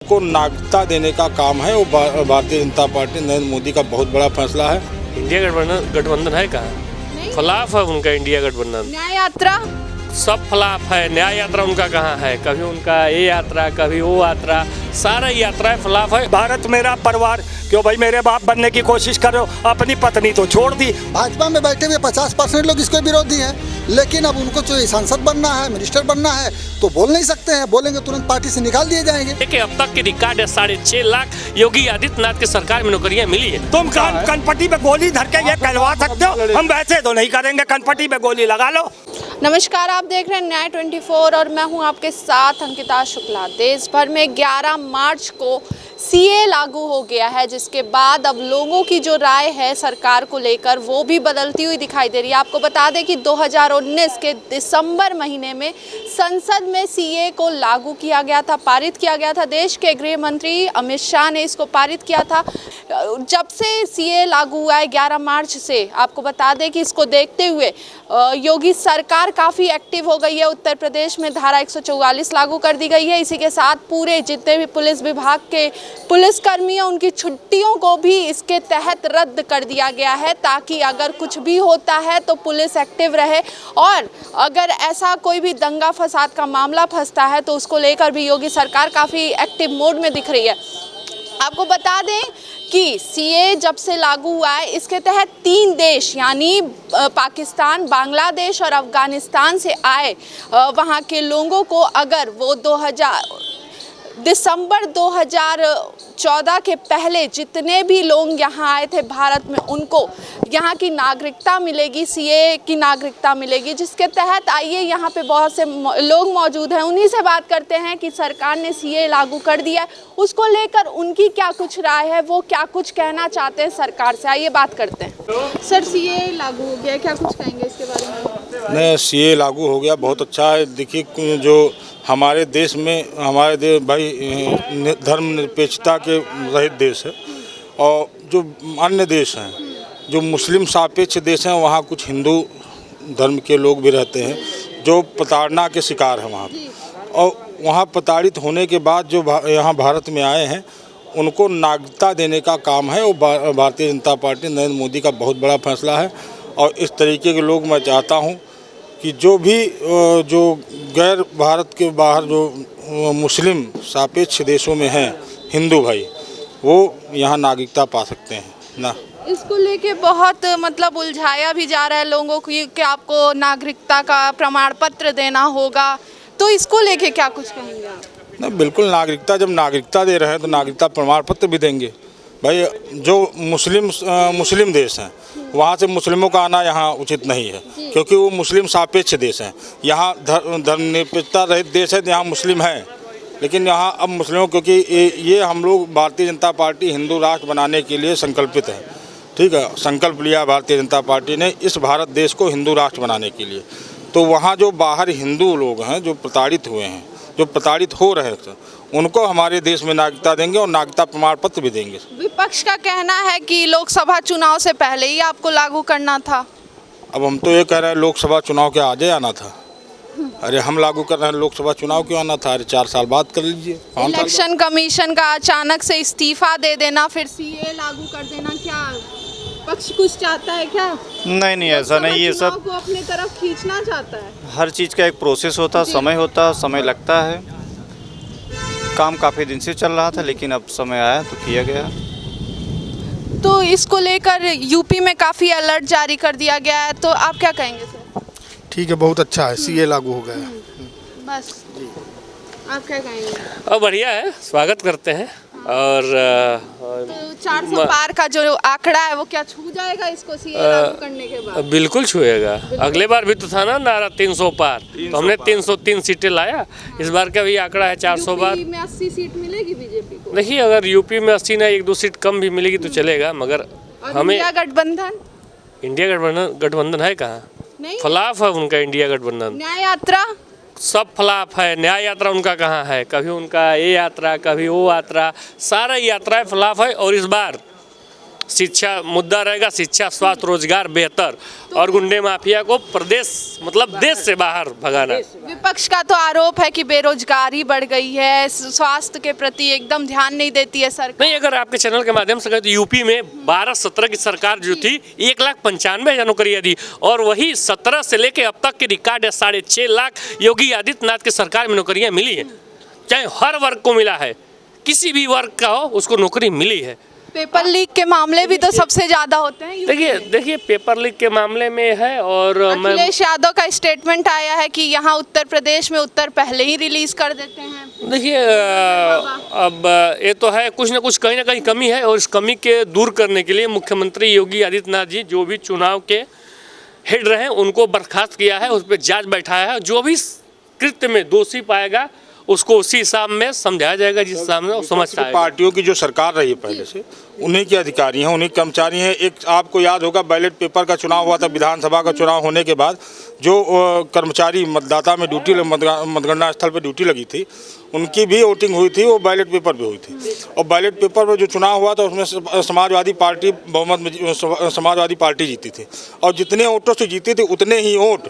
को नागरिकता देने का काम है वो भारतीय जनता पार्टी नरेंद्र मोदी का बहुत बड़ा फैसला है। इंडिया गठबंधन है कहाँ? खिलाफ है उनका इंडिया गठबंधन। न्याय यात्रा सब खिलाफ है। न्याय यात्रा उनका कहाँ है? कभी उनका ये यात्रा, कभी वो यात्रा, सारा यात्रा खिलाफ है। भारत मेरा परिवार, क्यों भाई मेरे बाप बनने की कोशिश करो, अपनी पत्नी तो छोड़ दी। भाजपा में बैठे हुए 50% लोग इसके विरोधी हैं, लेकिन अब उनको जो सांसद बनना है, मिनिस्टर बनना है, तो बोल नहीं सकते हैं। बोलेंगे तुरंत पार्टी से निकाल दिए जाएंगे। देखिए अब तक की रिकॉर्ड है 6.5 लाख योगी आदित्यनाथ की सरकार में नौकरियां मिली है। तुम कनपट्टी पे गोली धर के ये कहलवा सकते हो, हम वैसे तो नहीं करेंगे। कनपट्टी पे गोली लगा लो। नमस्कार, आप देख रहे हैं न्याय 24 और मैं हूं आपके साथ अंकिता शुक्ला। देश भर में 11 मार्च को सीए लागू हो गया है, जिसके बाद अब लोगों की जो राय है सरकार को लेकर वो भी बदलती हुई दिखाई दे रही है। आपको बता दें कि 2019 के दिसंबर महीने में संसद में सीए को लागू किया गया था, पारित किया गया था। देश के गृह मंत्री अमित शाह ने इसको पारित किया था। जब से सीए लागू हुआ है 11 मार्च से, आपको बता दें कि इसको देखते हुए योगी सरकार काफ़ी एक्टिव हो गई है। उत्तर प्रदेश में धारा 144 लागू कर दी गई है। इसी के साथ पूरे जितने भी पुलिस विभाग के पुलिसकर्मी हैं उनकी छुट्टियों को भी इसके तहत रद्द कर दिया गया है, ताकि अगर कुछ भी होता है तो पुलिस एक्टिव रहे और अगर ऐसा कोई भी दंगा फसाद का मामला फंसता है तो उसको लेकर भी योगी सरकार काफ़ी एक्टिव मोड में दिख रही है। आपको बता दें कि सीए जब से लागू हुआ है, इसके तहत 3 देश यानी पाकिस्तान, बांग्लादेश और अफगानिस्तान से आए वहाँ के लोगों को अगर वो दिसंबर 2014 के पहले जितने भी लोग यहाँ आए थे भारत में, उनको यहाँ की नागरिकता मिलेगी, सीए की नागरिकता मिलेगी, जिसके तहत आइए यहाँ पे बहुत से लोग मौजूद हैं। उन्हीं से बात करते हैं कि सरकार ने सीए लागू कर दिया है, उसको लेकर उनकी क्या कुछ राय है, वो क्या कुछ कहना चाहते हैं सरकार से। आइए बात करते हैं। सर, सीए लागू हो गया, क्या कुछ कहेंगे इसके बारे में? नहीं, सीए लागू हो गया, बहुत अच्छा है। देखिए जो हमारे देश में भाई धर्मनिरपेक्षता के रहित देश है, और जो अन्य देश हैं, जो मुस्लिम सापेक्ष देश हैं, वहाँ कुछ हिंदू धर्म के लोग भी रहते हैं जो प्रताड़ना के शिकार हैं वहाँ। और वहाँ प्रताड़ित होने के बाद जो यहाँ भारत में आए हैं, उनको नागरिकता देने का काम है वो भारतीय जनता पार्टी नरेंद्र मोदी का बहुत बड़ा फैसला है। और इस तरीके के लोग, मैं चाहता हूँ कि जो गैर भारत के बाहर जो मुस्लिम सापेक्ष देशों में हैं हिंदू भाई, वो यहाँ नागरिकता पा सकते हैं ना। इसको लेके बहुत उलझाया भी जा रहा है लोगों को कि आपको नागरिकता का प्रमाण पत्र देना होगा, तो इसको लेके क्या कुछ कहेंगे आप? नहीं, बिल्कुल नागरिकता, जब नागरिकता दे रहे हैं तो नागरिकता प्रमाण पत्र भी देंगे भाई। जो मुस्लिम देश हैं वहाँ से मुस्लिमों का आना यहाँ उचित नहीं है, क्योंकि वो मुस्लिम सापेक्ष देश हैं। यहाँ धर्मनिरपेक्षता रहित देश है, यहाँ मुस्लिम हैं, लेकिन यहाँ अब मुस्लिमों, क्योंकि ये हम लोग भारतीय जनता पार्टी हिंदू राष्ट्र बनाने के लिए संकल्पित है। ठीक है, संकल्प लिया भारतीय जनता पार्टी ने इस भारत देश को हिंदू राष्ट्र बनाने के लिए। तो वहाँ जो बाहर हिंदू लोग हैं, जो प्रताड़ित हुए हैं, जो प्रताड़ित हो रहे थे, उनको हमारे देश में नागरिकता देंगे और नागरिकता प्रमाण पत्र भी देंगे। विपक्ष का कहना है कि लोकसभा चुनाव से पहले ही आपको लागू करना था। अब हम तो ये कह रहे हैं लोकसभा चुनाव के आगे आना था। अरे हम लागू कर रहे हैं, लोकसभा चुनाव क्यों आना था? अरे 4 साल बाद कर लीजिए। इलेक्शन कमीशन का अचानक से इस्तीफा दे देना, फिर सीए लागू कर देना, क्या पक्ष कुछ चाहता है क्या? नहीं, ऐसा नहीं। ये सब को अपने तरफ खींचना चाहता है। हर चीज़ का एक प्रोसेस होता है, समय होता है, समय लगता है। काम काफ़ी दिन से चल रहा था, लेकिन अब समय आया तो किया गया। तो इसको लेकर यूपी में काफ़ी अलर्ट जारी कर दिया गया है, तो आप क्या कहेंगे सर? ठीक है, बहुत अच्छा है, सीए लागू हो गया। बस आप क्या कहेंगे? अब बढ़िया है, स्वागत करते हैं। और तो 400 पार का जो आंकड़ा है वो क्या छू जाएगा इसको सीए लागू करने के बाद? बिल्कुल छुएगा। अगले बार भी तो था ना नारा 300 पार, तो हमने 303 सीटें लाया। इस बार का भी आंकड़ा है 400 पार। यूपी में 80 सीट मिलेगी बीजेपी को? नहीं, अगर यूपी में 80 ना 1-2 सीट कम भी मिलेगी तो चलेगा, मगर हमें इंडिया गठबंधन है कहाँ? खिलाफ है उनका इंडिया गठबंधन। न्याय यात्रा सब खिलाफ है। न्याय यात्रा उनका कहाँ है? कभी उनका ये यात्रा, कभी वो यात्रा, सारा यात्रा खिलाफ है। और इस बार शिक्षा मुद्दा रहेगा, शिक्षा, स्वास्थ्य, रोजगार बेहतर, और गुंडे माफिया को प्रदेश मतलब देश से बाहर भगाना। विपक्ष का तो आरोप है कि बेरोजगारी बढ़ गई है, स्वास्थ्य के प्रति एकदम ध्यान नहीं देती है सरकार। नहीं, अगर आपके चैनल के माध्यम से कहें तो यूपी में 12-17 की सरकार जो थी 1,95,000 नौकरियां दी, और वही 17 से लेके अब तक के रिकॉर्ड है 6.5 लाख योगी आदित्यनाथ की सरकार में नौकरियां मिली है। चाहे हर वर्ग को मिला है, किसी भी वर्ग का हो उसको नौकरी मिली है। पेपर लीक के मामले भी तो सबसे ज्यादा होते हैं। देखिए पेपर लीक के मामले में है, और अखिलेश यादव का स्टेटमेंट आया है कि यहाँ उत्तर प्रदेश में उत्तर पहले ही रिलीज कर देते हैं। देखिए अब ये तो है कुछ ना कुछ कहीं ना कहीं कमी है, और इस कमी के दूर करने के लिए मुख्यमंत्री योगी आदित्यनाथ जी जो भी चुनाव के हेड रहे उनको बर्खास्त किया है, उस पर जांच बैठाया है। जो भी कृत्य में दोषी पाएगा उसको उसी हिसाब में समझाया जाएगा जिस हिसाब में समझ पाएगा। पार्टियों की जो सरकार रही है पहले से, उन्हीं के अधिकारी हैं, उन्हीं कर्मचारी हैं। एक आपको याद होगा बैलेट पेपर का चुनाव हुआ था, विधानसभा का चुनाव होने के बाद जो कर्मचारी मतदाता में ड्यूटी मतगणना स्थल पर ड्यूटी लगी थी, उनकी भी वोटिंग हुई थी, वो बैलेट पेपर पे हुई थी। और बैलेट पेपर पर जो चुनाव हुआ था उसमें समाजवादी पार्टी बहुमत में समाजवादी पार्टी जीती थी, और जितने वोटों से जीती थी उतने ही वोट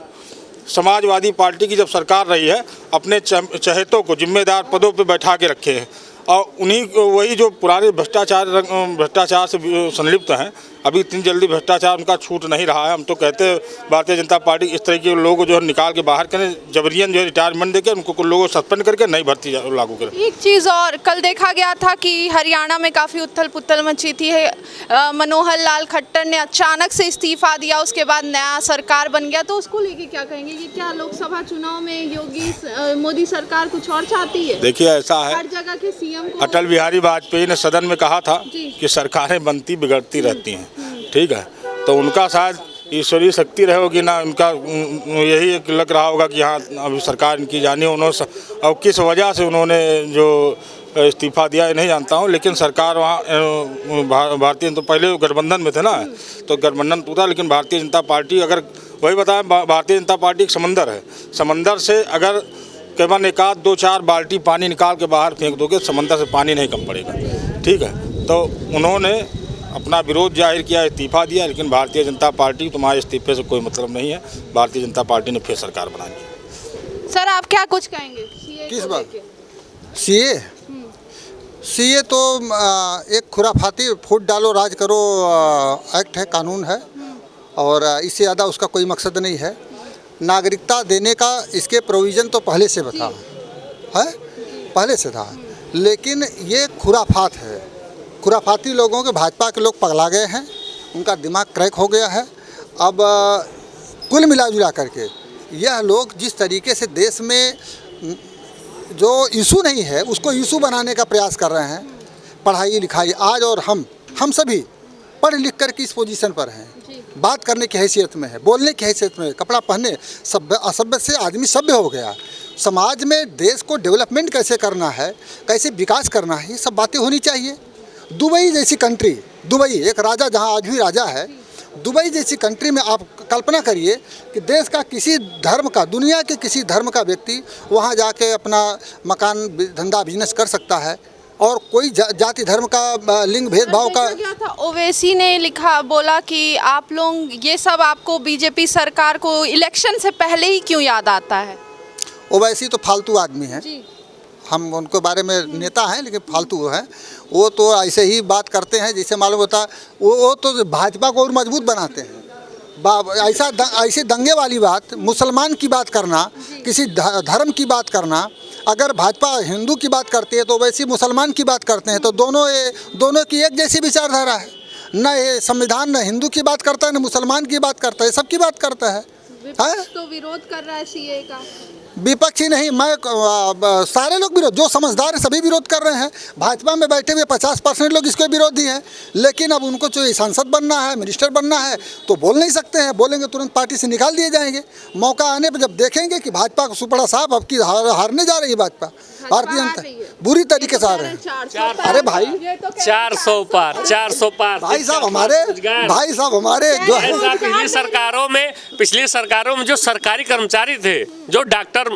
समाजवादी पार्टी की जब सरकार रही है अपने चहेतों को जिम्मेदार पदों पे बैठा के रखे हैं, और उन्हीं वही जो पुराने भ्रष्टाचार से संलिप्त हैं, अभी इतनी जल्दी भ्रष्टाचार उनका छूट नहीं रहा है। हम तो कहते हैं भारतीय जनता पार्टी इस तरह के लोगों जो है निकाल के बाहर करें, जबरियन जो है रिटायरमेंट देकर उनको कुछ लोगों को सस्पेंड करके नई भर्ती लागू करें। एक चीज़ और, कल देखा गया था कि हरियाणा में काफ़ी उथल पुथल मची थी। मनोहर लाल खट्टर ने अचानक से इस्तीफा दिया, उसके बाद नया सरकार बन गया, तो उसको लेके क्या कहेंगे? ये क्या लोकसभा चुनाव में मोदी सरकार कुछ और चाहती है? देखिए ऐसा है, हर जगह के सीएम को अटल बिहारी वाजपेयी ने सदन में कहा था कि सरकारें बनती बिगड़ती रहती हैं, ठीक है। तो उनका शायद ईश्वरीय शक्ति रहे होगी ना, उनका यही एक लग रहा होगा कि हाँ अभी सरकार इनकी जानी उन्होंने, और किस वजह से उन्होंने जो इस्तीफा दिया है नहीं जानता हूँ, लेकिन सरकार वहाँ भारतीय तो पहले गठबंधन में थे ना, तो गठबंधन टूटा, लेकिन भारतीय जनता पार्टी अगर वही बताएं, भारतीय जनता पार्टी एक समंदर है, समंदर से अगर केवल एक आध 2-4 बाल्टी पानी निकाल के बाहर फेंक दोगे समंदर से पानी नहीं कम पड़ेगा, ठीक है। तो उन्होंने अपना विरोध जाहिर किया, इस्तीफा दिया, लेकिन भारतीय जनता पार्टी तुम्हारे इस्तीफे से कोई मतलब नहीं है, भारतीय जनता पार्टी ने फिर सरकार बनानी है। सर आप क्या कुछ कहेंगे किस बात? सीए तो एक खुराफाती फूट डालो राज करो एक्ट है, कानून है, और इससे ज़्यादा उसका कोई मकसद नहीं है। नागरिकता देने का इसके प्रोविज़न तो पहले से बता है, पहले से था, लेकिन ये खुराफात है। खुराफाती लोगों के भाजपा के लोग पगला गए हैं, उनका दिमाग क्रैक हो गया है। अब कुल मिला जुला करके यह लोग जिस तरीके से देश में जो इशू नहीं है उसको इशू बनाने का प्रयास कर रहे हैं, पढ़ाई लिखाई आज, और हम सभी पढ़ लिख कर की इस पोजीशन पर हैं, बात करने की हैसियत में है, बोलने की हैसियत में है, कपड़ा पहने सभ्य असभ्य से आदमी सभ्य हो गया। समाज में देश को डेवलपमेंट कैसे करना है, कैसे विकास करना है, ये सब बातें होनी चाहिए। दुबई जैसी कंट्री, दुबई एक राजा जहाँ आज भी राजा है, दुबई जैसी कंट्री में आप कल्पना करिए कि देश का किसी धर्म का, दुनिया के किसी धर्म का व्यक्ति वहाँ जाके अपना मकान धंधा बिजनेस कर सकता है, और कोई जाति धर्म का लिंग भेदभाव का। क्या था, ओवैसी ने लिखा, बोला कि आप लोग ये सब आपको बीजेपी सरकार को इलेक्शन से पहले ही क्यों याद आता है? ओवैसी तो फालतू आदमी है, हम उनके बारे में नेता हैं लेकिन फालतू हैं। वो तो ऐसे ही बात करते हैं जैसे मालूम होता, वो तो भाजपा को और मजबूत बनाते हैं। ऐसे दंगे वाली बात, मुसलमान की बात करना, किसी धर्म की बात करना, अगर भाजपा हिंदू की बात करती है तो वैसे मुसलमान की बात करते हैं, तो दोनों की एक जैसी विचारधारा है। न ये संविधान न हिंदू की बात करता है, न मुसलमान की बात करता है, सबकी बात करता है। तो विरोध कर रहा है सीए का? विपक्ष ही नहीं, मैं सारे लोग विरोध, जो समझदार है सभी विरोध कर रहे हैं। भाजपा में बैठे हुए 50% लोग इसके विरोधी हैं, लेकिन अब उनको जो सांसद बनना है, मिनिस्टर बनना है, तो बोल नहीं सकते हैं, बोलेंगे तुरंत पार्टी से निकाल दिए जाएंगे। मौका आने पर जब देखेंगे कि भाजपा को सुपड़ा साहब अब की हारने जा रही है भाजपा, भारतीय जनता बुरी तरीके से आ रहे हैं। अरे भाई 400 पार, 400 पार भाई साहब हमारे जो पिछली सरकारों में जो सरकारी कर्मचारी थे, जो डॉक्टर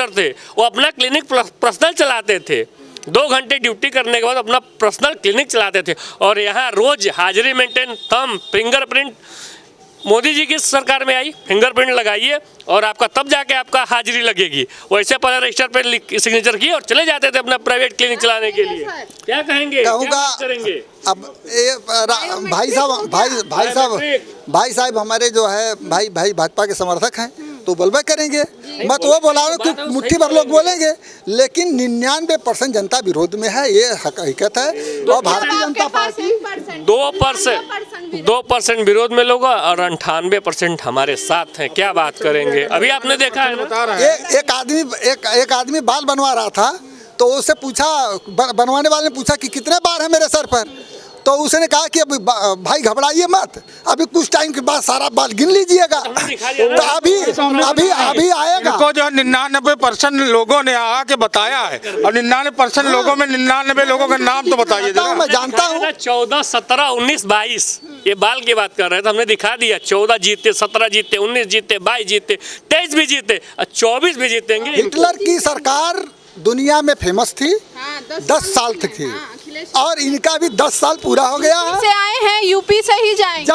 थे, वो अपना क्लिनिक पर्सनल चलाते थे, 2 घंटे ड्यूटी करने के बाद अपना पर्सनल क्लिनिक चलाते थे और यहाँ रोज हाजिरी maintain, thumb, fingerprint. Modi ji की सरकार में आई, फिंगरप्रिंट लगाइए और आपका तब जाके आपका हाजिरी लगेगी। वैसे पहले रजिस्टर पे सिग्नेचर किए और चले जाते थे अपना प्राइवेट क्लिनिक चलाने के लिए। क्या कहेंगे, क्या बात करेंगे? अब भाई साहब हमारे जो है भाई भाजपा के समर्थक हैं तो बोलबे करेंगे, मत वो बोला कि मुट्ठी भर लोग बोलेंगे, लेकिन 99% जनता विरोध में है, ये हकीकत है। और भारतीय जनता पार्टी 2% विरोध में लोग और 98% हमारे साथ हैं। क्या बात करेंगे? अभी आपने देखा है ना, एक आदमी बाल बनवा रहा था तो उससे पूछा, बनवाने वाले ने पूछा कि कितने बार है मेरे सर पर, तो उसने कहा कि अभी भाई घबराइए मत, अभी कुछ टाइम के बाद सारा बाल गिन लीजिएगा, तो अभी आएगा। इनको जो 99% लोगों ने आके बताया है और 99% लोगों में 99 लोगों का नाम तो बताइए। मैं जानता हूँ 14, 17, 19, 22 ये बाल की बात कर रहे थे, हमने दिखा दिया। 14 जीते, 17 जीते, 19 जीते, 22 जीते, 23 भी जीते, 24 भी जीतेंगे। हिटलर की सरकार दुनिया में फेमस थी, 10 साल तक थी, और इनका भी 10 साल पूरा हो गया है। से आए हैं, यूपी से ही जाएंगे,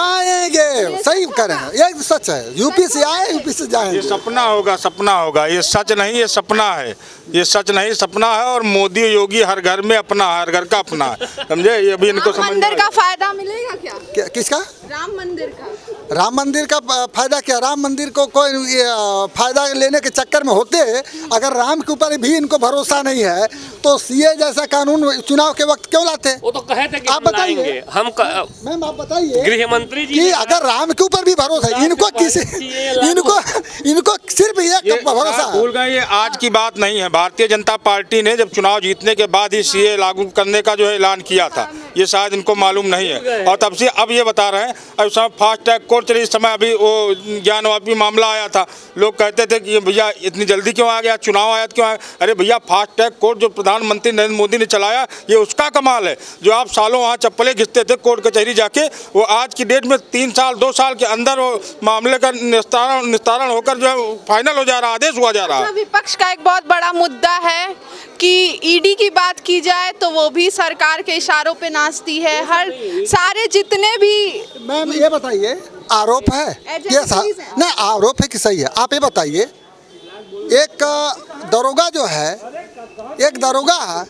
सही करें, ये सच है। यूपी से आए, यूपी से जाएंगे। ये सपना होगा, ये सच नहीं, ये सपना है, ये सच नहीं सपना है। और मोदी योगी हर घर में अपना, हर घर का अपना है, समझे? ये भी इनको समझ। मंदिर का फायदा मिलेगा क्या? किसका? राम मंदिर का। राम मंदिर का फायदा क्या? राम मंदिर को कोई फायदा लेने के चक्कर में होते, अगर राम के ऊपर भी इनको भरोसा नहीं है तो सीए जैसा कानून चुनाव के वक्त क्यों लाते? वो तो कहे थे कि आप बताइए, मैम आप बताइए, गृह मंत्री जी कि अगर राम के ऊपर भी भरोसा है, इनको सिर्फ एक भरोसा है। भूल गए, ये आज की बात नहीं है। भारतीय जनता पार्टी ने जब चुनाव जीतने के बाद ही सीए लागू करने का जो है ऐलान किया था, ये शायद इनको मालूम नहीं है, और तब से अब ये बता रहे हैं। अब समय फास्ट ट्रैक कोर्ट चली, इस समय अभी वो ज्ञानवापी मामला आया था, लोग कहते थे कि भैया इतनी जल्दी क्यों आ गया, चुनाव आया क्यों आया? अरे भैया, फास्ट ट्रैक कोर्ट जो प्रधानमंत्री नरेंद्र मोदी ने चलाया, ये उसका कमाल है। जो आप सालों वहाँ चप्पलें घिसते थे कोर्ट कचहरी जाके, वो आज की डेट में 3 साल 2 साल के अंदर वो मामले का निस्तारण होकर जो है फाइनल हो जा रहा, आदेश हुआ जा रहा है। विपक्ष का एक बहुत बड़ा मुद्दा है कि ईडी की बात की जाए तो वो भी सरकार के इशारों पे नाचती है। हर सारे जितने भी, मैम ये बताइए, आरोप है नहीं, आरोप है कि सही है? आप ये बताइए, एक दरोगा जो है, एक दरोगा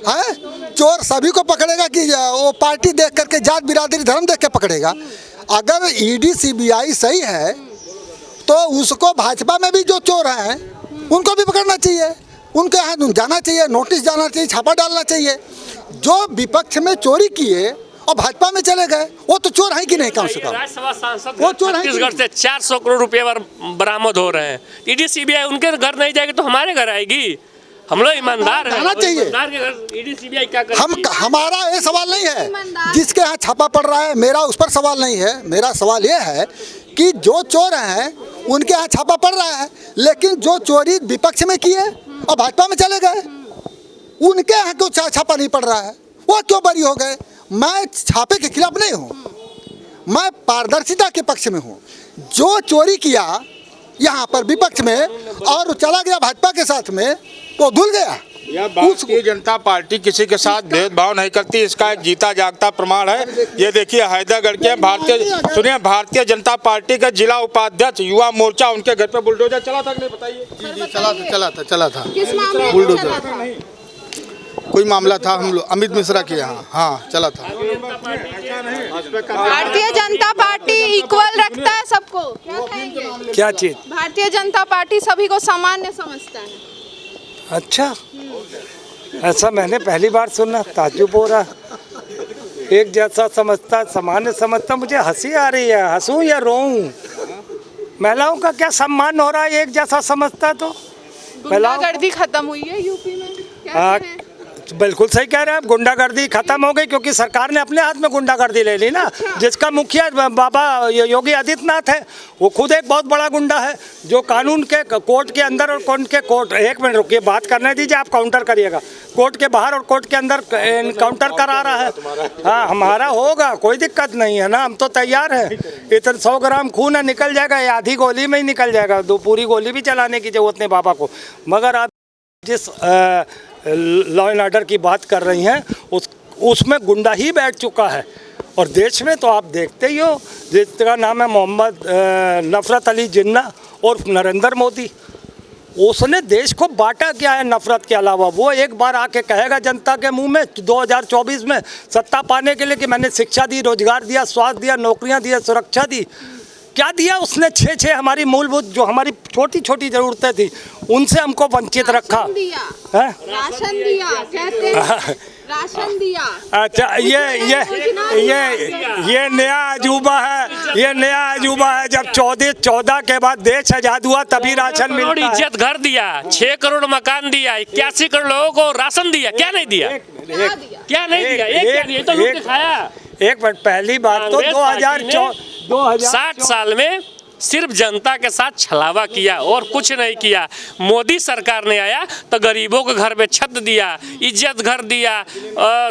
है, चोर सभी को पकड़ेगा कि वो पार्टी देख करके, जात बिरादरी धर्म देख के पकड़ेगा? अगर ईडी सीबीआई सही है तो उसको भाजपा में भी जो चोर हैं उनको भी पकड़ना चाहिए, उनके यहाँ जाना चाहिए, नोटिस जाना चाहिए, छापा डालना चाहिए। जो विपक्ष में चोरी किए और भाजपा में चले गए, वो तो चोर है कि नहीं? कम से कम राज्यसभा सांसद वो चोर है। छत्तीसगढ़ से 400 करोड़ रुपए बरामद हो रहे हैं। ईडी सीबीआई उनके घर नहीं जाएगी तो हमारे घर आएगी। हम लोग ईमानदार हैं, जाना चाहिए। ईमानदार के घर ईडी सीबीआई क्या करेगी? हमारा ये सवाल नहीं है जिसके यहाँ छापा पड़ रहा है, मेरा उस पर सवाल नहीं है। मेरा सवाल ये है कि जो चोर हैं उनके यहाँ छापा पड़ रहा है, लेकिन जो चोरी विपक्ष में किए और भाजपा में चले गए, उनके यहाँ क्यों छापा नहीं पड़ रहा है? वो क्यों बरी हो गए? मैं छापे के खिलाफ नहीं हूँ, मैं पारदर्शिता के पक्ष में हूँ। जो चोरी किया यहाँ पर विपक्ष में और चला गया भाजपा के साथ में, वो धुल गया। भारतीय जनता पार्टी किसी के साथ भेदभाव नहीं करती, इसका एक जीता जागता प्रमाण है। ये देखिए, हैदरगढ़ के भारतीय जनता पार्टी का जिला उपाध्यक्ष युवा मोर्चा, उनके घर पे बुलडोजर चला था कि नहीं, बताइए? जी चला था। किस मामले में बुलडोजर चला था? कोई मामला था, हम लोग अमित मिश्रा के यहाँ, हाँ चला था। भारतीय जनता पार्टी इक्वल रखता है सबको, क्या कहेंगे? क्या चीज? भारतीय जनता पार्टी सभी को सामान्य समझता है। अच्छा, ऐसा मैंने पहली बार सुना, ताज्जुब हो रहा। एक जैसा समझता, सामान्य समझता, मुझे हंसी आ रही है। हंसूं या रोऊं? महिलाओं का क्या सम्मान हो रहा है एक जैसा समझता? तो गुंडागर्दी खत्म हुई है यूपी में, क्या कहें? बिल्कुल सही कह रहे हैं आप, गुंडागर्दी खत्म हो गई क्योंकि सरकार ने अपने हाथ में गुंडागर्दी ले ली ना। जिसका मुखिया बाबा योगी आदित्यनाथ है, वो खुद एक बहुत बड़ा गुंडा है, जो कानून के कोर्ट के अंदर और कोर्ट, एक मिनट रुकिए, बात करने दीजिए, आप काउंटर करिएगा। कोर्ट के बाहर और कोर्ट के अंदर काउंटर करा रहा है। हाँ, हमारा होगा, कोई दिक्कत नहीं है ना, हम तो तैयार हैं। इतना 100 ग्राम खून है, निकल जाएगा, आधी गोली में ही निकल जाएगा, 2 पूरी गोली भी चलाने की जरूरत नहीं बाबा को। मगर आप जिस लॉ एंड ऑर्डर की बात कर रही हैं, उसमें गुंडा ही बैठ चुका है। और देश में तो आप देखते ही हो, जिसका नाम है मोहम्मद नफरत अली जिन्ना और नरेंद्र मोदी, उसने देश को बांटा क्या है नफरत के अलावा। वो एक बार आके कहेगा जनता के मुंह में 2024 में सत्ता पाने के लिए कि मैंने शिक्षा दी, रोजगार दिया, स्वास्थ्य दिया, नौकरियां दिया, सुरक्षा दी। क्या दिया उसने? छः हमारी मूलभूत जो हमारी छोटी छोटी ज़रूरतें थी उनसे हमको वंचित रखा है। राशन दिया, कहते हैं राशन दिया। अच्छा, ये नया अजूबा है, ये नया अजूबा है। जब 14 के बाद देश आजाद हुआ तभी राशन मिलता है। इज्जत घर दिया, 6 करोड़ मकान दिया, 81 करोड़ लोगों को राशन दिया। क्या नहीं दिया? क्या नहीं दिया? क्या दिया? तो लूट के खाया। एक मिनट, पहली बात तो 60 साल में सिर्फ जनता के साथ छलावा किया और कुछ नहीं किया। मोदी सरकार ने आया तो गरीबों के घर में छत दिया, इज्जत घर दिया,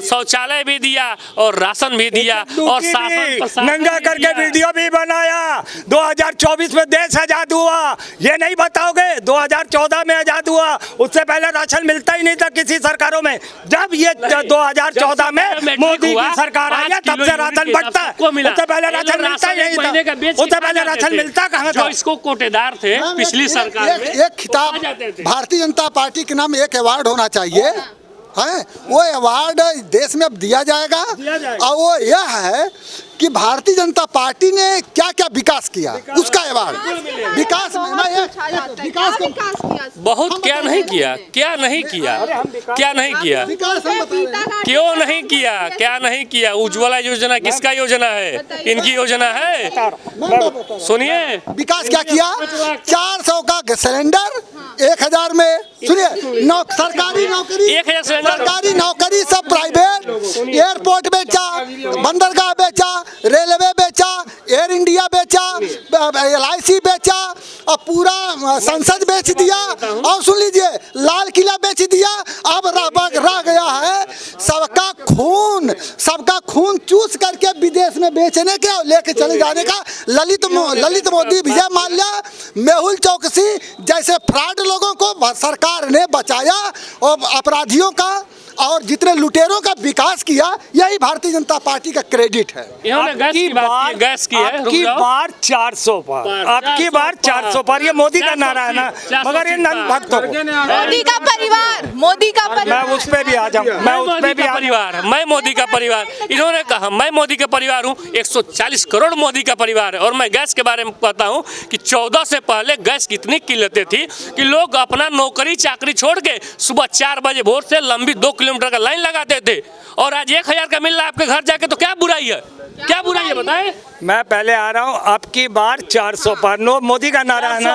शौचालय भी दिया और राशन भी दिया और शासन नंगा करके वीडियो भी बनाया। 2024 में देश आजाद हुआ, ये नहीं बताओगे? 2014 में आजाद हुआ, उससे पहले राशन मिलता ही नहीं था किसी सरकारों में। जब ये 2014 में मोदी की सरकार आई है तब से राशन बढ़ता है, उससे पहले राशन मिलता ही नहीं था, उससे पहले राशन मिलता कहाँ था? जो इसको कोटेदार थे पिछली सरकार में, एक खिताब भारतीय जनता पार्टी के नाम एक अवार्ड होना चाहिए है। वो अवार्ड देश में अब दिया जाएगा और वो यह है कि भारतीय जनता पार्टी ने क्या क्या विकास किया, उसका अवार्ड। विकास बहुत क्या नहीं किया, क्या नहीं किया, क्या नहीं किया, क्यों नहीं किया, क्या नहीं किया? उज्ज्वला योजना किसका योजना है? इनकी योजना है। सुनिए, विकास क्या किया? 400 का सिलेंडर 1000 में। सुनिए, सरकारी नौकरी, 1000 सिलेंडर, सरकारी नौकरी सब प्राइवेट। एयरपोर्ट बेचा, बंदरगाह बेचा, रेलवे बेचा, एयर इंडिया बेचा, LIC बेचा और पूरा संसद बेच दिया। और सुन लीजिए, लाल किला बेच दिया। अब रह गया है सबका खून चूस करके विदेश में बेचने के और लेके चले जाने का। ललित मोदी, विजय माल्या, मेहुल चौकसी जैसे फ्रॉड लोगों को सरकार ने बचाया और अपराधियों का और जितने लुटेरों का विकास किया, यही भारतीय जनता पार्टी का क्रेडिट है। गैस की है, आपकी बार 400 पार, आपकी बार 400 पार, ये मोदी का नारा है ना। मगर ये नन भक्तों को मोदी का परिवार, मोदी का परिवार, मैं उस पे भी आ जाऊँ, मैं उस पे भी परिवार, मैं मोदी का परिवार। इन्होंने कहा मैं मोदी का परिवार हूँ। 140 करोड़ मोदी का परिवार है। और मैं गैस के बारे में कहता हूँ कि 14 से पहले गैस की इतनी किल्लतें थी कि लोग अपना नौकरी चाकरी छोड़ के सुबह 4 बजे भोर से लंबी 2 किलोमीटर का लाइन लगाते थे। और आज 1000 का मिल रहा है आपके घर जाके, तो क्या बुराई है? क्या बुराई है बताएं? मैं पहले आ रहा हूँ, आपकी बार 400 पार, नो मोदी का नारा है ना।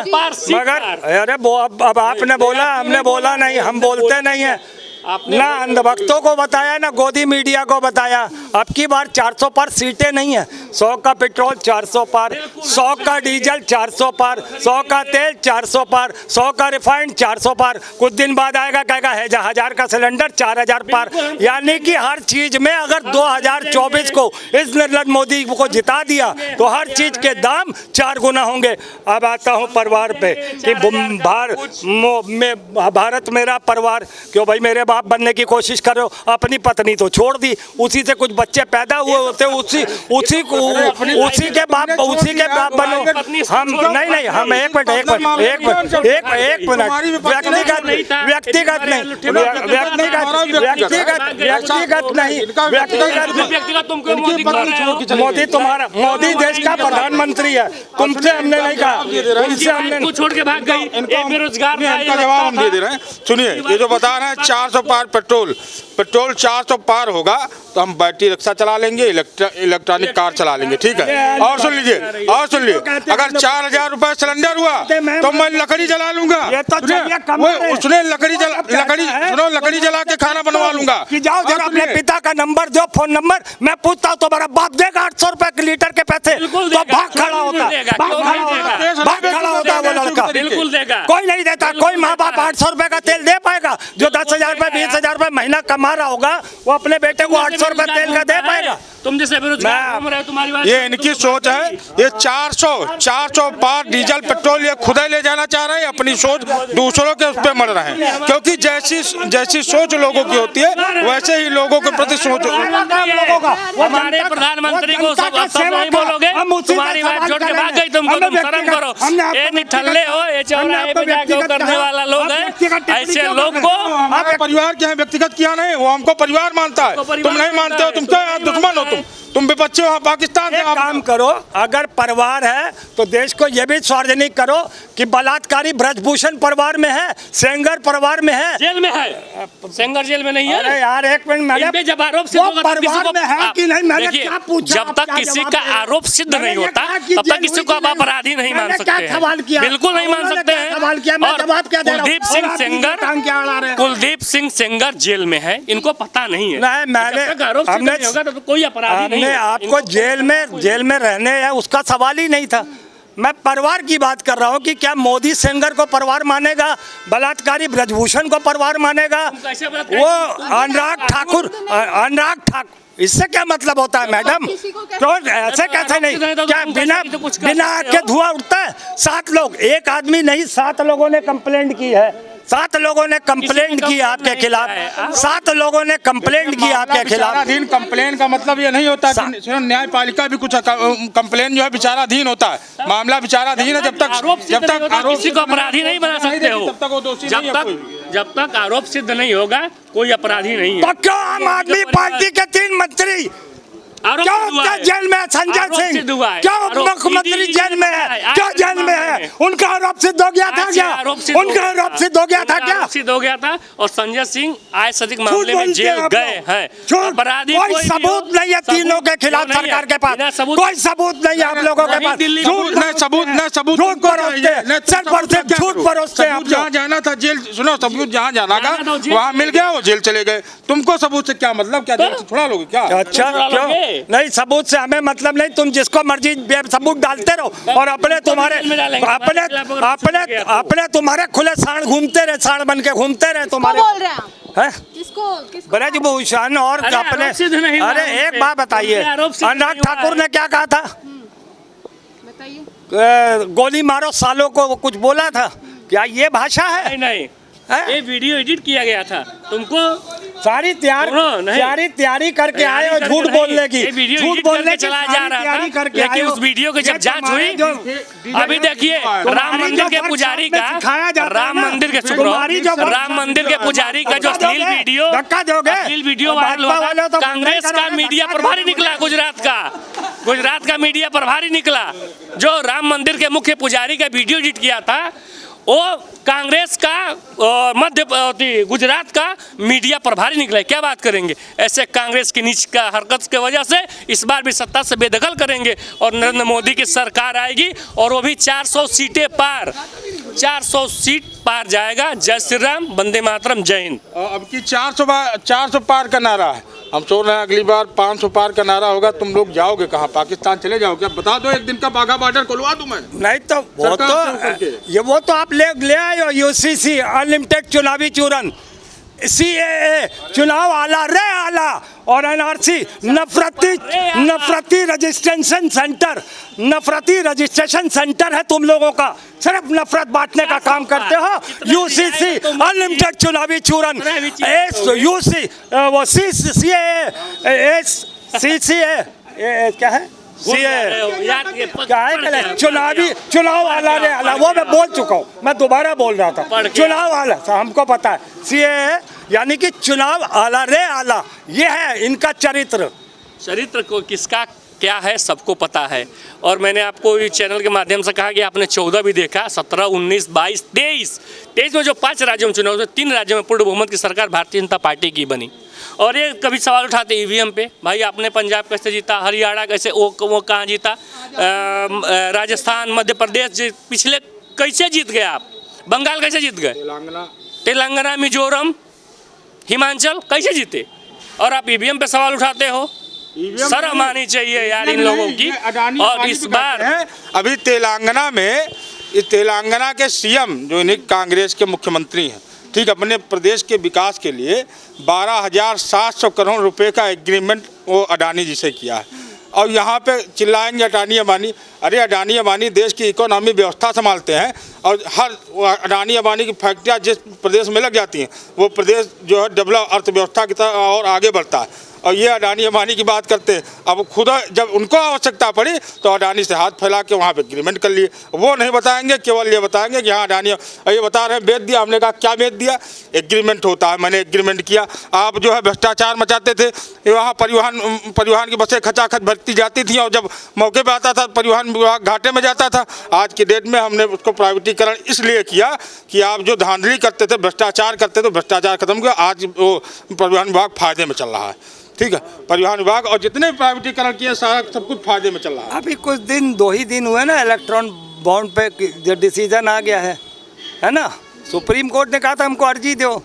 मगर अरे वो अब आपने बोला, हमने बोला नहीं, हम बोलते नहीं है ना। अंधभक्तों को बताया ना गोदी मीडिया को बताया। अब की बार 400 पार सीटें नहीं है। 100 का पेट्रोल 400 पार, 100 का डीजल 400 पार, 100 का तेल 400 पार, 100 का रिफाइंड 400 पार। कुछ दिन बाद आएगा कहेगा 1000 का सिलेंडर 4000 पार। यानी कि हर चीज में अगर 2024 को इस नरेंद्र मोदी को जिता दिया तो हर चीज के दाम 4 गुना होंगे। अब आता हूँ परिवार पे कि भारत मेरा परिवार। क्यों भाई? मेरे बाप बनने की कोशिश कर रहे हो, अपनी पत्नी तो छोड़ दी, उसी से कुछ बच्चे पैदा हुए होते, उसी के बाप बनो। हम नहीं, हम एक मिनट मोदी तुम्हारा, मोदी देश का प्रधानमंत्री है। तुमसे हमने नहीं कहा, तुमसे हमने छोड़ के भाग गई, एक बेरोजगार इनका जवाब हम दे दे रहे हैं। सुनिए, ये जो बता रहे हैं 400 पार पेट्रोल 400 पार होगा तो हम बैटरी रिक्शा चला लेंगे, इलेक्ट्रॉनिक कार चला लेंगे, ठीक है। और सुन लीजिए, अगर 4000 रुपए सिलेंडर हुआ तो मैं लकड़ी जला लूंगा। उसने लकड़ी जला के खाना बनवा लूंगा। कि जाओ जरा अपने पिता का नंबर दो, फोन नंबर। मैं पूछता हूँ तुम्हारा बाप देगा 800 रुपए लीटर के पैसे? तो भाग खड़ा होता वो लड़का। बिल्कुल देगा। कोई नहीं देता। कोई माँ बाप 800 रुपए का तेल दे पाएगा? जो 10,000 रुपए 20,000 रुपए महीना कमा रहा होगा वो अपने बेटे को 800 रुपए तेल का दे पाएगा? तुम जैसे बेरोजगार घूम रहे हो, तुम्हारी बात ये इनकी सोच है। ये 400 पार डीजल पेट्रोल ये खुद ही ले जाना चाह रहे हैं, अपनी सोच दूसरों के उस पर मर रहे हैं, क्योंकि जैसी सोच लोगों की होती है वैसे ही लोगों के प्रति सोच। हमारे प्रधानमंत्री को सब नहीं बोलोगे, तुम्हारी बात छोड़ के भाग गई, तुमको तुम शर्म करो। ये निठल्ले हो, ये चौराहे पे जाके करने वाला लोग है, ऐसे लोग को हमारे परिवार के हैं, व्यक्तिगत किया नहीं, वो हमको परिवार मानता है, तुम नहीं मानते हो, तुम क्या दुश्मन हो, तुम विपक्षी हो पाकिस्तान से। एक काम करो, अगर परिवार है तो देश को यह भी सार्वजनिक करो कि बलात्कारी ब्रजभूषण परिवार में है, सेंगर परिवार में है, जेल में है, सेंगर जेल में नहीं है। अरे यार एक मिनट, मैंने जब आरोप सिद्ध होगा परिवार में है कि नहीं, मैंने क्या पूछा? जब तक किसी का आरोप सिद्ध नहीं होता तब तक किसी को आप अपराधी नहीं मान सकते हैं। सवाल किया, बिल्कुल नहीं मान सकते हैं। सवाल किया, मैं जवाब क्या दे रहा हूं? कुलदीप सिंह सेंगर जेल में है, इनको पता नहीं है। मैंने आरोप सिद्ध नहीं होगा तो कोई अपराधी नहीं है। आपको जेल में रहने है उसका सवाल ही नहीं था। मैं परिवार की बात कर रहा हूँ कि क्या मोदी सेंगर को परिवार मानेगा, बलात्कारी ब्रजभूषण को परिवार मानेगा, वो अनुराग ठाकुर इससे क्या मतलब होता है मैडम? तो ऐसे कैसे नहीं, क्या बिना आग के धुआं उठता है? 7 लोग, एक आदमी नहीं 7 लोगों ने कंप्लेंट की है, 7 लोगों ने कंप्लेंट की आपके खिलाफ, 7 लोगों ने कंप्लेंट की आपके खिलाफ। विचाराधीन कंप्लेन का मतलब ये नहीं होता कि न्यायपालिका भी कुछ कंप्लेन जो है विचाराधीन होता है, मामला विचाराधीन है जब तक आरोप किसी को अपराधी नहीं बना सकते हो, तब तक वो दोषी नहीं है। जब तक आरोप सिद्ध नहीं होगा कोई अपराधी नहीं है। तो क्यों आम आदमी पार्टी के 3 मंत्री क्यों जेल में? संजय सिंह क्यों मुख्यमंत्री जेल में है? क्या जेल में है? उनका आरोप सिद्ध हो गया था क्या? उनका आरोप सिद्ध हो गया था क्या? सिद्ध हो गया था और संजय सिंह आय सदिक मामले में जेल गए हैं। अपराधी कोई सबूत नहीं है तीनों के खिलाफ सरकार के पास, कोई सबूत नहीं है आप लोगों के पास। सबूत झूठ परोसते, झूठ परोसते आप। जहाँ जाना था जेल, सुनो, सबूत जहाँ जाना था वहाँ मिल गया, वो जेल चले गए। तुमको सबूत से क्या मतलब? क्या जेल से छुड़ा लोगे क्या? अच्छा, क्यों नहीं? सबूत से हमें मतलब नहीं, तुम जिसको मर्जी सबूत डालते रहो और अपने तुम्हारे खुले सांड घूमते रहे, सांड बन के घूमते रहे तुम्हारे। बोल रहे हैं किसको? ब्रजभूषण और अपने। अरे एक बात बताइए, अनुराग ठाकुर ने क्या कहा था? बताइए। गोली मारो सालों को कुछ बोला था क्या? ये भाषा है? नहीं, ये वीडियो एडिट किया गया था। तुमको सारी तैयारी करके आए और झूठ बोलने की, झूठ बोलने चला जा रहा था, लेकिन उस वीडियो की जब जांच हुई, अभी देखिए राम मंदिर के पुजारी का, राम मंदिर के पुजारी का जो अश्लील वीडियो वायरल हुआ, कांग्रेस का मीडिया प्रभारी निकला, गुजरात का मीडिया प्रभारी निकला, जो राम मंदिर के मुख्य पुजारी का वीडियो एडिट किया था, वो कांग्रेस का गुजरात का मीडिया प्रभारी निकला। क्या बात करेंगे? ऐसे कांग्रेस की नीच का हरकत की वजह से इस बार भी सत्ता से बेदखल करेंगे और नरेंद्र मोदी की सरकार आएगी और वो भी 400 सीटें पार, 400 सीट पार जाएगा। जय श्री राम, वंदे मातरम, जय हिंद। अब की 400 पार का नारा है, हम सोच रहे हैं अगली बार 500 पार का नारा होगा। तुम लोग जाओगे कहाँ? पाकिस्तान चले जाओगे? बता दो, एक दिन का बाघा बॉर्डर खुलवा दूं मैं। नहीं तो वो तो आप ले आए हो, यूसीसी अनलिमिटेड चुनावी चूरन, CAA चुनाव आला रे आला, और NRC नफरती रजिस्ट्रेशन सेंटर है तुम लोगों का, सिर्फ नफरत बांटने का काम करते हो। UCC अनलिमिटेड चुनावी चूरन, क्या है? चुनाव आला रे आला, वो मैं बोल चुका हूँ, मैं दोबारा बोल रहा था। चुनाव आला हमको पता है, CAA यानी कि चुनाव आला रे आला, ये है इनका चरित्र को किसका क्या है सबको पता है। और मैंने आपको इस चैनल के माध्यम से कहा कि आपने 14 भी देखा, 17, 19, 22, 23 में जो 5 राज्यों में चुनाव हुए, 3 राज्यों में पूर्ण बहुमत की सरकार भारतीय जनता पार्टी की बनी। और ये कभी सवाल उठाते EVM पे, भाई आपने पंजाब कैसे जीता, हरियाणा कैसे, वो कहाँ जीता, राजस्थान, मध्य प्रदेश पिछले कैसे जीत गए आप, बंगाल कैसे जीत गए, तेलंगाना, मिजोरम, हिमाचल कैसे जीते, और आप EVM पे सवाल उठाते हो? शर्म आनी चाहिए यार इन लोगों की। और इस बार अभी तेलंगाना के CM जो इन्हीं कांग्रेस के मुख्यमंत्री हैं, ठीक, अपने प्रदेश के विकास के लिए 12,700 करोड़ रुपए का एग्रीमेंट वो अडानी जी से किया है। और यहाँ पे चिल्लाएंगे अडानी अंबानी, अरे अडानी अंबानी देश की इकोनॉमी व्यवस्था संभालते हैं और हर अडानी अंबानी की फैक्ट्रियाँ जिस प्रदेश में लग जाती हैं वो प्रदेश जो है डेवलप अर्थव्यवस्था की तरफ और आगे बढ़ता है। और ये अडानी अंबानी की बात करते हैं, अब खुद जब उनको आवश्यकता पड़ी तो अडानी से हाथ फैला के वहाँ पे एग्रीमेंट कर लिए। वो नहीं बताएंगे, केवल ये बताएंगे कि हाँ अडानी ये बता रहे हैं बेच दिया। हमने कहा क्या बेच दिया? एग्रीमेंट होता है, मैंने एग्रीमेंट किया। आप जो है भ्रष्टाचार मचाते थे, वहाँ परिवहन की बसें खचाखच भरती जाती थी और जब मौके पर आता था परिवहन विभाग घाटे में जाता था। आज की डेट में हमने उसको प्राइवेटीकरण इसलिए किया कि आप जो धांधली करते थे, भ्रष्टाचार करते थे, भ्रष्टाचार खत्म किया। आज वो परिवहन विभाग फायदे में चल रहा है। ठीक है, परिवहन विभाग और जितने प्राइवेटीकरण किए सारा सब कुछ फायदे में चल रहा है। अभी कुछ दिन 2 ही दिन हुए ना, इलेक्ट्रॉन बॉन्ड पे जो डिसीजन आ गया है ना। सुप्रीम कोर्ट ने कहा था हमको अर्जी दो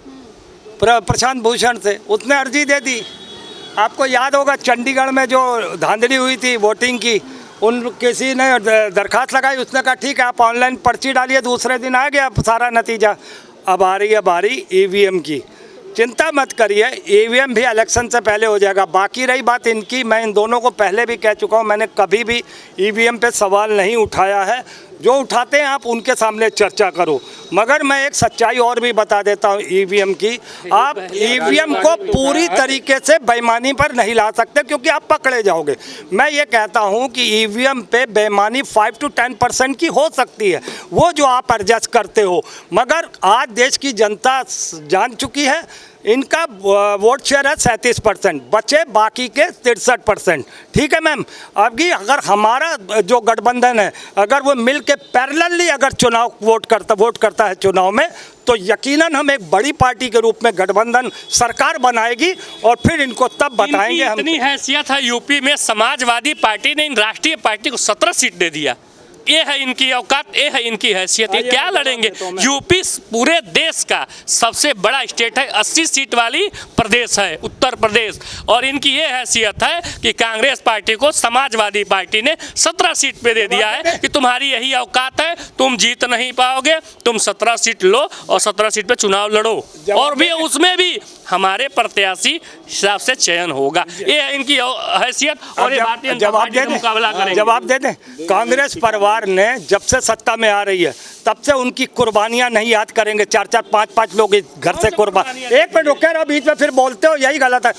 प्रशांत भूषण से, उसने अर्जी दे दी। आपको याद होगा चंडीगढ़ में जो धांधली हुई थी वोटिंग की, उन किसी ने दरखास्त लगाई, उसने कहा ठीक है आप ऑनलाइन पर्ची डालिए, दूसरे दिन आ गया सारा नतीजा। अब आ रही है बारी ईवीएम की। चिंता मत करिए, ईवीएम भी इलेक्शन से पहले हो जाएगा। बाकी रही बात इनकी, मैं इन दोनों को पहले भी कह चुका हूँ, मैंने कभी भी ईवीएम पे सवाल नहीं उठाया है। जो उठाते हैं आप उनके सामने चर्चा करो। मगर मैं एक सच्चाई और भी बता देता हूँ ईवीएम की, आप ईवीएम को पूरी तरीके से बेईमानी पर नहीं ला सकते क्योंकि आप पकड़े जाओगे। मैं ये कहता हूँ कि ईवीएम पे बेईमानी 5 to 10% की हो सकती है, वो जो आप एडजस्ट करते हो। मगर आज देश की जनता जान चुकी है, इनका वोट शेयर है 37%, बचे बाकी के 63%। ठीक है मैम, अभी अगर हमारा जो गठबंधन है अगर वो मिल के पैरेलली अगर चुनाव वोट करता है चुनाव में, तो यकीनन हम एक बड़ी पार्टी के रूप में गठबंधन सरकार बनाएगी और फिर इनको तब बताएंगे हम। इतनी हैसियत है यूपी में, समाजवादी पार्टी ने इन राष्ट्रीय पार्टी को 17 सीट दे दिया। ये है इनकी औकात, ये है इनकी हैसियत। ये क्या लड़ेंगे? यूपी पूरे देश का सबसे बड़ा स्टेट है, 80 सीट वाली प्रदेश है उत्तर प्रदेश, और इनकी ये हैसियत है कि कांग्रेस पार्टी को समाजवादी पार्टी ने 17 सीट पे दे दिया है कि तुम्हारी यही औकात है, तुम जीत नहीं पाओगे, तुम 17 सीट लो और 17 सीट पे चुनाव लड़ो, और भी उसमें भी हमारे प्रत्याशी हिसाब से चयन होगा। ये है इनकी हैसियत। और ये भारतीय जनता पार्टी का मुकाबला करेंगे। जवाब दे दें, कांग्रेस परिवार ने जब से सत्ता में आ रही है तब से उनकी कुर्बानियां नहीं याद करेंगे। 4-4, 5-5 लोग घर से कुर्बान। एक मिनट रुक रहे हो, बीच में फिर बोलते हो, यही गलत है।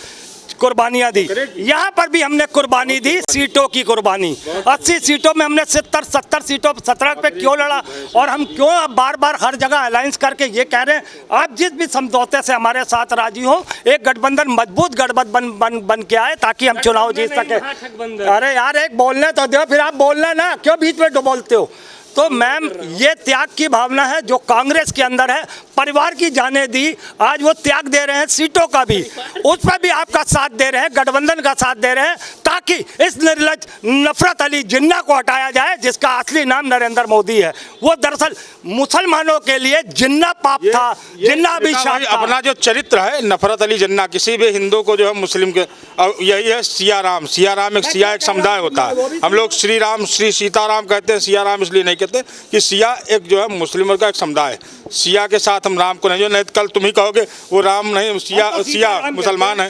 कुर्बानियां दी, यहाँ पर भी हमने कुर्बानी दी, सीटों की कुर्बानी। 80 सीटों में हमने 70 सीटों 17 पे क्यों लड़ा, और हम क्यों अब बार बार हर जगह अलायंस करके ये कह रहे हैं आप जिस भी समझौते से हमारे साथ राजी हो, एक गठबंधन मजबूत गठबंधन बन के आए ताकि हम चुनाव जीत सके। अरे यार एक बोलने तो दो, फिर आप बोलना ना, क्यों बीच में बोलते हो? तो मैम ये त्याग की भावना है जो कांग्रेस के अंदर है। परिवार की जाने दी, आज वो त्याग दे रहे हैं सीटों का भी, उस पर भी आपका साथ दे रहे हैं, गठबंधन का साथ दे रहे हैं, ताकि इस निर्लज नफरत अली जिन्ना को हटाया जाए जिसका असली नाम नरेंद्र मोदी है। वो दरअसल मुसलमानों के लिए जिन्ना पाप था, जिन्ना अभिशाप था। अपना जो चरित्र है नफरत अली जिन्ना, किसी भी हिंदू को जो है मुस्लिम के, और यही है सिया राम एक सिया एक समुदाय होता है। हम लोग श्री राम श्री सीताराम कहते हैं, सिया राम इसलिए नहीं कहते कि सिया एक जो है मुस्लिमों का एक समुदाय है। सिया के साथ हम राम को नहीं, जो नहीं कल तुम ही कहोगे वो राम नहीं, सिया मुसलमान है,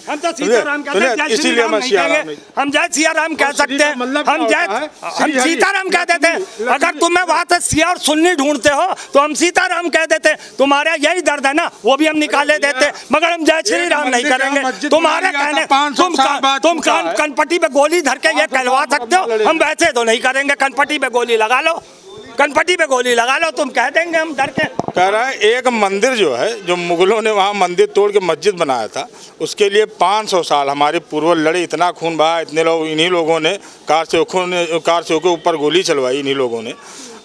इसीलिए मैं सिया राम। हम जय सिया राम कह सकते हैं, हम सीताराम कह देते हैं। अगर तुम्हें वहां से सिया और सुन्नी ढूंढते हो तो हम सीताराम कह देते। तुम्हारा यही दर्द है ना, वो भी हम निकाले देते, मगर हम जय श्री राम नहीं करेंगे। तुम्हारे कहने तुम कनपट्टी पे गोली धर के ये कहलवा सकते हो, हम वैसे तो नहीं करेंगे। कनपट्टी पे गोली लगा लो, कनपट्टी पे गोली लगा लो, तुम कह देंगे हम डर के। कह रहा है एक मंदिर जो है, जो मुगलों ने वहाँ मंदिर तोड़ के मस्जिद बनाया था, उसके लिए 500 साल हमारे पूर्वज लड़े, इतना खून बहा, इतने लोग, इन्हीं लोगों ने कार से के ऊपर गोली चलवाई इन्हीं लोगों ने,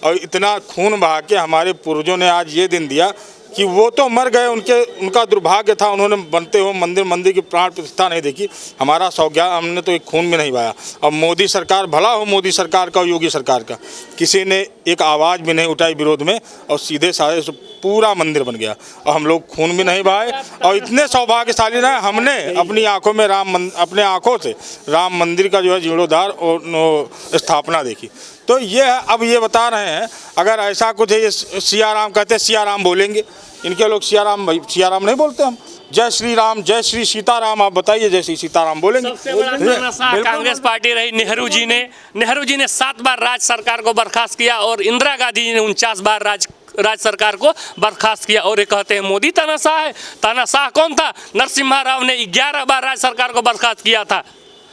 और इतना खून बहा के हमारे पूर्वजों ने आज ये दिन दिया कि वो तो मर गए, उनका दुर्भाग्य था, उन्होंने बनते हो मंदिर की प्राण प्रतिष्ठा नहीं देखी। हमारा सौभाग्य, हमने तो एक खून भी नहीं बहाया। और मोदी सरकार, भला हो मोदी सरकार का और योगी सरकार का, किसी ने एक आवाज़ भी नहीं उठाई विरोध में, और सीधे साधे पूरा मंदिर बन गया और हम लोग खून भी नहीं बहाए। और इतने सौभाग्यशाली ना, हमने अपनी आँखों में अपने आँखों से राम मंदिर का जो है जीर्णोद्धार और स्थापना देखी। तो ये अब ये बता रहे हैं अगर ऐसा कुछ है, ये सियाराम कहते हैं, सियाराम बोलेंगे इनके लोग, सियाराम भाई सियाराम नहीं बोलते हम, जय श्री राम जय श्री सीताराम, आप बताइए जय श्री सीताराम बोलेंगे। सबसे बड़ा तानाशाह कांग्रेस पार्टी रही। नेहरू जी ने 7 बार राज्य सरकार को बर्खास्त किया और इंदिरा गांधी जी ने 49 बार राज्य सरकार को बर्खास्त किया, और ये कहते हैं मोदी तानाशाह है। तानाशाह कौन था? नरसिम्हा राव ने 11 बार राज्य सरकार को बर्खास्त किया था।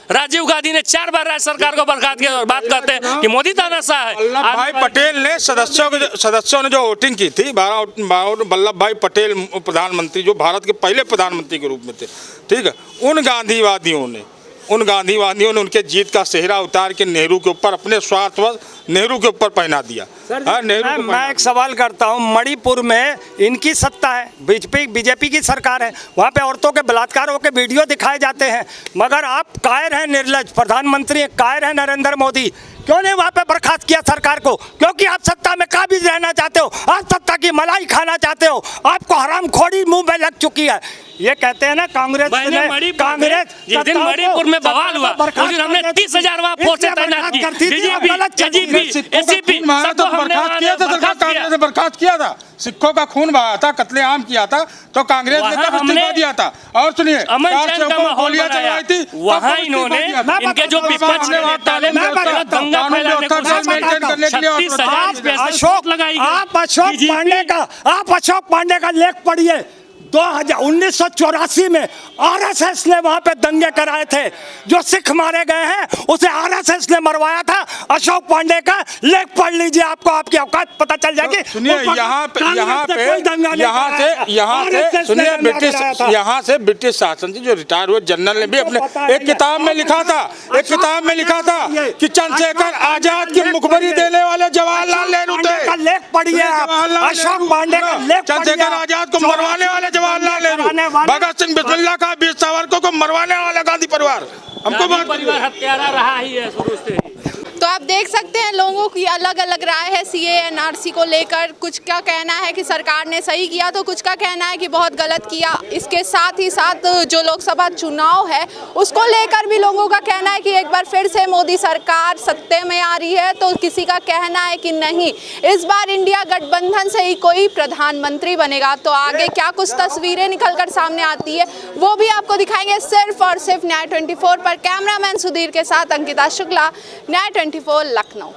राजीव गांधी ने 4 बार राज्य सरकार को बर्खास्त किया और बात करते हैं कि मोदी तानाशाह है। वल्लभ भाई पटेल ने सदस्यों ने जो वोटिंग की थी, वल्लभ भाई पटेल प्रधानमंत्री जो भारत के पहले प्रधानमंत्री के रूप में थे, ठीक है, उन गांधीवादियों ने उनके जीत का सेहरा उतार के नेहरू के ऊपर, अपने स्वार्थवश नेहरू के ऊपर पहना दिया। मैं एक सवाल करता हूँ, मणिपुर में इनकी सत्ता है, बीजेपी की सरकार है, वहाँ पे औरतों के बलात्कारों के वीडियो दिखाए जाते हैं, मगर आप कायर हैं, निर्लज प्रधानमंत्री कायर हैं नरेंद्र मोदी, क्यों नहीं वहाँ पे बर्खास्त किया सरकार को? क्योंकि आप सत्ता में काबिज रहना चाहते हो, आप सत्ता की मलाई खाना चाहते हो, आपको हरामखोरी मुंह में लग चुकी है। ये कहते हैं ना कांग्रेस जिस दिन मणिपुर में बवाल हुआ उस दिन हमने 30,000 वहाँ फोर्सें तैनात की, एसीपी तो बर्खास्त किया था, सरकार कांग्रेस ने बर्खास्त किया था, सिखों का खून बहाया था, कत्लेआम किया था, तो कांग्रेस ने कब इस्तीफा दिया था? और सुनिए, गोलियां चलवाई थी, वहाँ इन्होंने इनके जो विपक्ष के नेता ने दंगा फैलाने को आप अशोक पांडे का लेख पढ़िए। 1984 में आरएसएस ने वहां पे दंगे कराए थे, जो सिख मारे गए हैं उसे आरएसएस ने मरवाया था। अशोक पांडे का लेख पढ़ लीजिए, आपको आपकी औकात पता चल जाएगी। सुनिए यहाँ से ब्रिटिश शासन से जो रिटायर हुए जनरल ने भी अपने एक किताब में लिखा था कि चंद्रशेखर आजाद की मुखबरी देने वाले जवाहरलाल नेहरू थे। लेख पढ़िए आप, अशोक पांडे का लेख, चंद्रशेखर आजाद को मरवाने वाले जवाहरलाल नेहरू, भगत सिंह बिस्मिल्लाह खां, वीर सावरकर को मरवाने वाला गांधी परिवार। हमको परिवार हत्यारा रहा ही है शुरू से। तो आप देख सकते हैं लोगों की अलग अलग राय है सीए एनआरसी को लेकर। कुछ का कहना है कि सरकार ने सही किया, तो कुछ का कहना है कि बहुत गलत किया। इसके साथ ही साथ जो लोकसभा चुनाव है उसको लेकर भी लोगों का कहना है कि एक बार फिर से मोदी सरकार सत्ते में आ रही है, तो किसी का कहना है कि नहीं, इस बार इंडिया गठबंधन से ही कोई प्रधानमंत्री बनेगा। तो आगे क्या कुछ तस्वीरें निकलकर सामने आती है वो भी आपको दिखाएंगे सिर्फ और सिर्फ न्याय 24 पर। कैमरामैन सुधीर के साथ अंकिता शुक्ला, न्याय 24 लखनऊ।